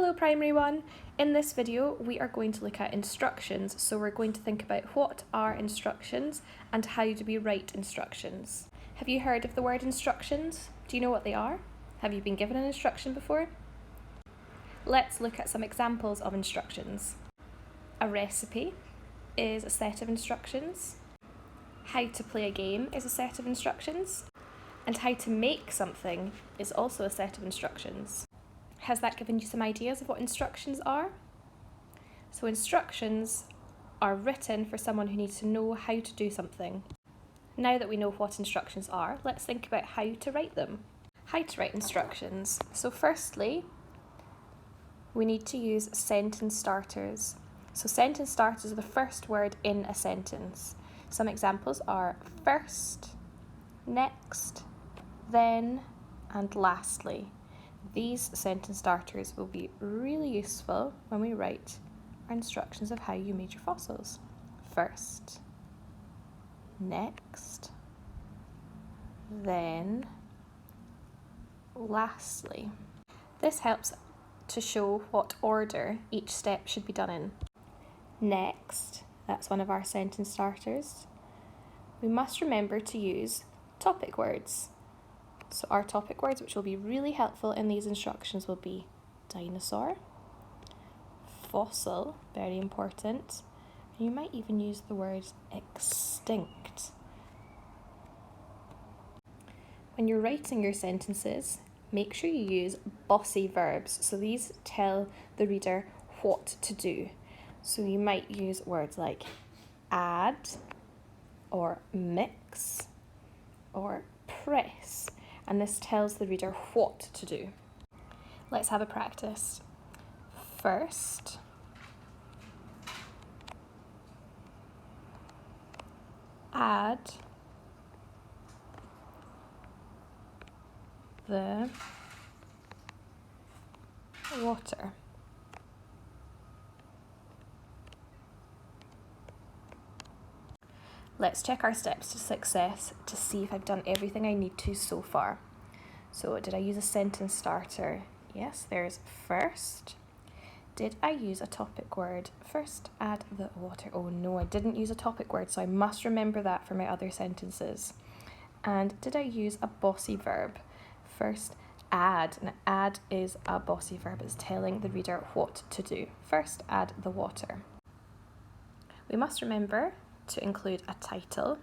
Hello Primary 1! In this video we are going to look at instructions, so we're going to think about what are instructions and how do we write instructions. Have you heard of the word instructions? Do you know what they are? Have you been given an instruction before? Let's look at some examples of instructions. A recipe is a set of instructions. How to play a game is a set of instructions. And how to make something is also a set of instructions. Has that given you some ideas of what instructions are? So instructions are written for someone who needs to know how to do something. Now that we know what instructions are, let's think about how to write them. How to write instructions. So firstly, we need to use sentence starters. So sentence starters are the first word in a sentence. Some examples are first, next, then, and lastly. These sentence starters will be really useful when we write our instructions of how you made your fossils. First, next, then, lastly. This helps to show what order each step should be done in. Next, that's one of our sentence starters. We must remember to use topic words. So our topic words, which will be really helpful in these instructions, will be dinosaur, fossil, very important, and you might even use the word extinct. When you're writing your sentences, make sure you use bossy verbs. So these tell the reader what to do. So you might use words like add, or mix, or press. And this tells the reader what to do. Let's have a practice. First, add the water. Let's check our steps to success to see if I've done everything I need to so far. So did I use a sentence starter? Yes, there's first. Did I use a topic word? First, add the water. Oh no, I didn't use a topic word, so I must remember that for my other sentences. And did I use a bossy verb? First, add. And add is a bossy verb. It's telling the reader what to do. First, add the water. We must remember to include a title.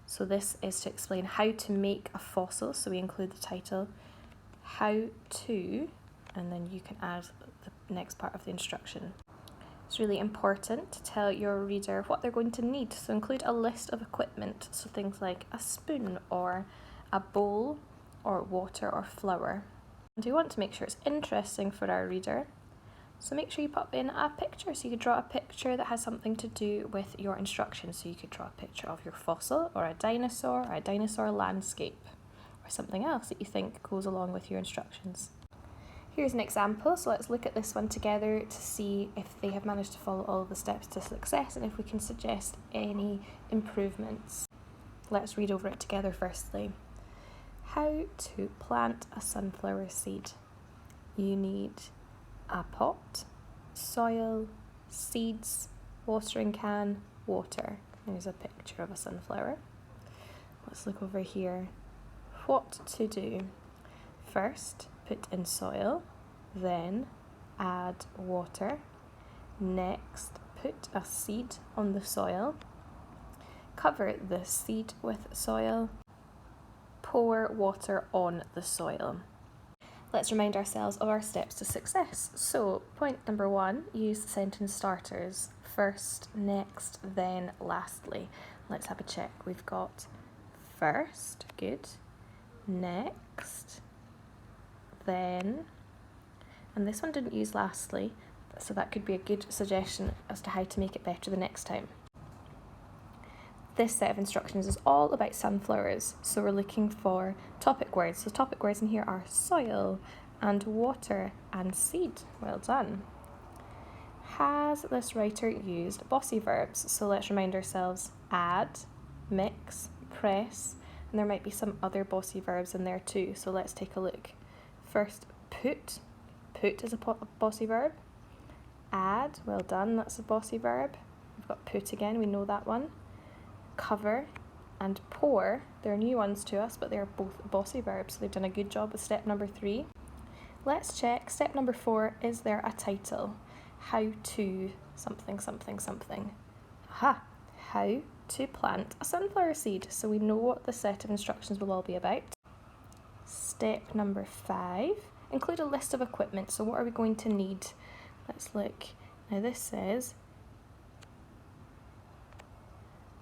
So this is to explain how to make a fossil. So we include the title, how to, and then you can add the next part of the instruction. It's really important to tell your reader what they're going to need. So include a list of equipment. So things like a spoon or a bowl or water or flour. And we want to make sure it's interesting for our reader. So make sure you pop in a picture. So you could draw a picture that has something to do with your instructions. So you could draw a picture of your fossil or a dinosaur landscape, or something else that you think goes along with your instructions. Here's an example. So let's look at this one together to see if they have managed to follow all of the steps to success and if we can suggest any improvements. Let's read over it together firstly. How to plant a sunflower seed. You need a pot, soil, seeds, watering can, water. There's a picture of a sunflower. Let's look over here. What to do? First, put in soil, then add water. Next, put a seed on the soil. Cover the seed with soil. Pour water on the soil. Let's remind ourselves of our steps to success. So, point number 1, use the sentence starters. First, next, then, lastly. Let's have a check. We've got first, good, next, then, and this one didn't use lastly, so that could be a good suggestion as to how to make it better the next time. This set of instructions is all about sunflowers, so we're looking for topic words. So topic words in here are soil and water and seed. Well done. Has this writer used bossy verbs? So let's remind ourselves, add, mix, press, and there might be some other bossy verbs in there too, so let's take a look. First, put, put is a bossy verb. Add, well done, that's a bossy verb. We've got put again, we know that one. Cover and pour, they're new ones to us, but they're both bossy verbs, so they've done a good job with step number 3. Let's check step number 4, is there a title? How to something, something, something. Aha! How to plant a sunflower seed. So we know what the set of instructions will all be about. Step number 5, include a list of equipment. So what are we going to need? Let's look. Now this says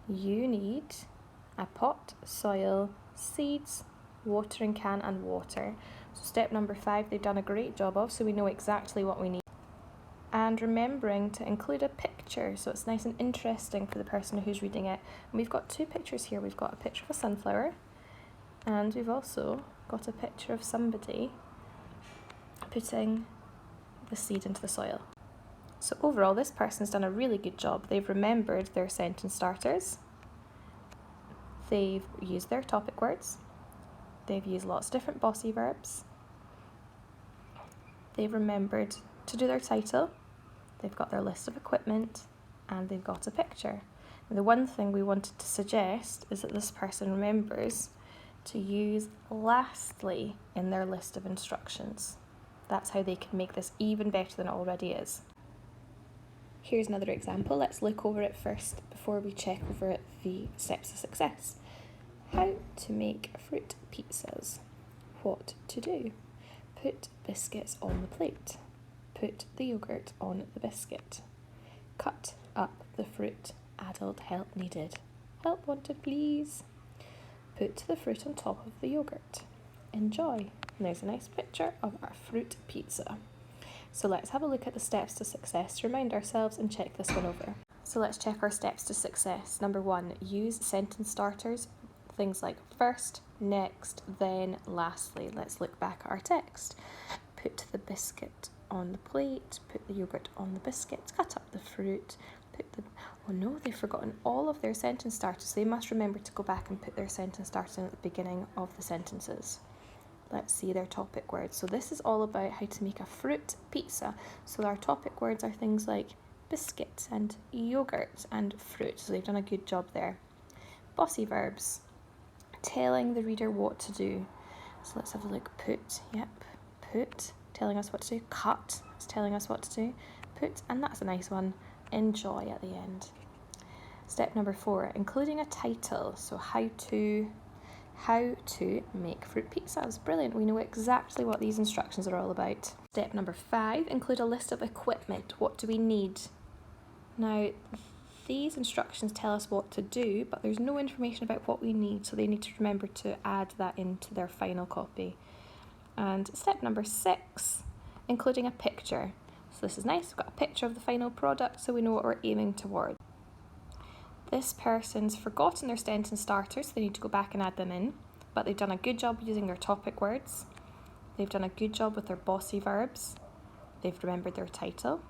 you need a pot, soil, seeds, watering can and water. So step number 5 they've done a great job of, so we know exactly what we need. And remembering to include a picture, so it's nice and interesting for the person who's reading it. And we've got 2 pictures here. We've got a picture of a sunflower, and we've also got a picture of somebody putting the seed into the soil. So overall, this person's done a really good job. They've remembered their sentence starters. They've used their topic words. They've used lots of different bossy verbs. They've remembered to do their title. They've got their list of equipment, and they've got a picture. And the one thing we wanted to suggest is that this person remembers to use lastly in their list of instructions. That's how they can make this even better than it already is. Here's another example. Let's look over it first before we check over the steps to success. How to make fruit pizzas. What to do? Put biscuits on the plate. Put the yogurt on the biscuit. Cut up the fruit. Adult help needed. Help wanted, please. Put the fruit on top of the yogurt. Enjoy. And there's a nice picture of our fruit pizza. So let's have a look at the steps to success to remind ourselves and check this one over. So let's check our steps to success. Number 1, use sentence starters. Things like first, next, then, lastly. Let's look back at our text. Put the biscuit on the plate, put the yogurt on the biscuit, cut up the fruit, oh no, they've forgotten all of their sentence starters. So they must remember to go back and put their sentence starters in at the beginning of the sentences. Let's see their topic words. So this is all about how to make a fruit pizza. So our topic words are things like biscuits and yogurt and fruit. So they've done a good job there. Bossy verbs. Telling the reader what to do. So let's have a look. Put, yep, put, telling us what to do. Cut, it's telling us what to do. Put, and that's a nice one. Enjoy at the end. Step number 4, including a title. So how to make fruit pizzas. Brilliant, we know exactly what these instructions are all about. Step number 5, include a list of equipment. What do we need? Now, these instructions tell us what to do, but there's no information about what we need, so they need to remember to add that into their final copy. And step number 6, including a picture. So this is nice, we've got a picture of the final product, so we know what we're aiming towards. This person's forgotten their sentence starters, so they need to go back and add them in, but they've done a good job using their topic words. They've done a good job with their bossy verbs. They've remembered their title.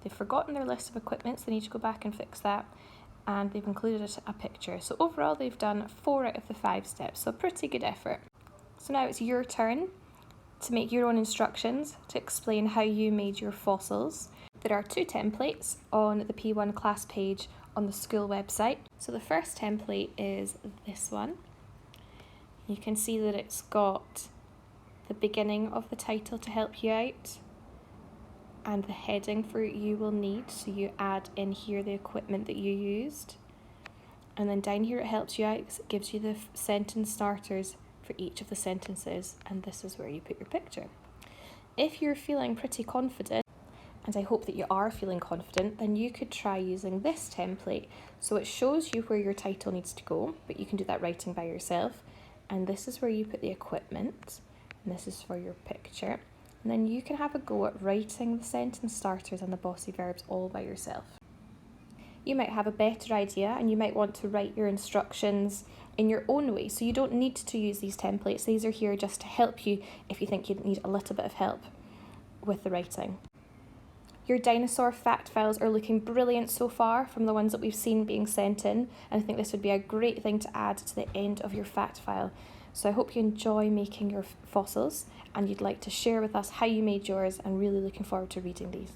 They've forgotten their list of equipment, so they need to go back and fix that. And they've included a picture. So overall, they've done 4 out of the 5 steps, so pretty good effort. So now it's your turn to make your own instructions to explain how you made your fossils. There are 2 templates on the P1 class page on the school website. So the first template is this one. You can see that it's got the beginning of the title to help you out and the heading for you will need, so you add in here the equipment that you used, and then down here it helps you out because it gives you the sentence starters for each of the sentences, and this is where you put your picture. If you're feeling pretty confident, and I hope that you are feeling confident, then you could try using this template. So it shows you where your title needs to go, but you can do that writing by yourself, and this is where you put the equipment, and this is for your picture. And then you can have a go at writing the sentence starters and the bossy verbs all by yourself. You might have a better idea and you might want to write your instructions in your own way. So you don't need to use these templates. These are here just to help you if you think you need a little bit of help with the writing. Your dinosaur fact files are looking brilliant so far from the ones that we've seen being sent in. And I think this would be a great thing to add to the end of your fact file. So I hope you enjoy making your fossils and you'd like to share with us how you made yours, and really looking forward to reading these.